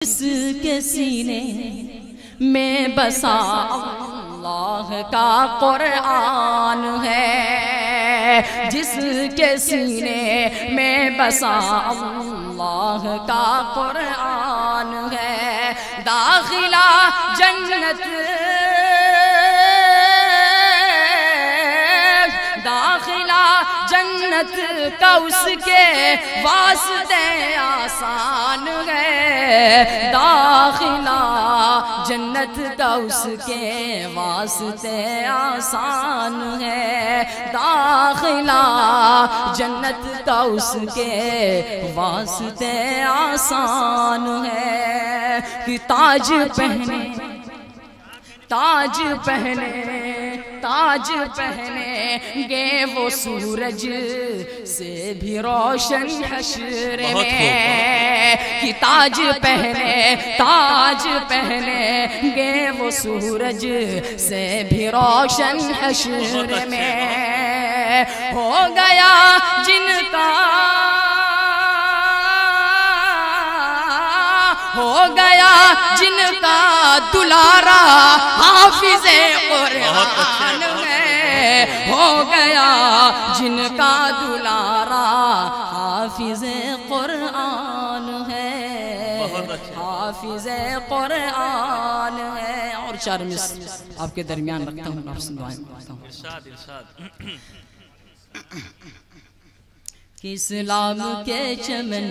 جس کے سینے میں بسا اللہ کا قرآن ہے، جس کے سینے میں بسا اللہ کا قرآن ہے، داخلہ جنت کا اس کے واسطے آسان ہے، داخلہ جنت کا اس کے واسطے آسان ہے، داخلہ جنت کا اس کے واسطے آسان ہے، کہ تاج پہنے تاج پہنے گے وہ سورج سے بھی روشن حشر میں، کہ تاج پہنے گے وہ سورج سے بھی روشن حشر میں، ہو گیا جن کا دلارا حافظ قرآن ہے، ہو گیا جن کا دلارا حافظ قرآن ہے، حافظ قرآن ہے۔ اور چار مصر آپ کے درمیان رکھتا ہوں، آپ سے دعائیں کرتا ہوں۔ کہ اسلام کے چمن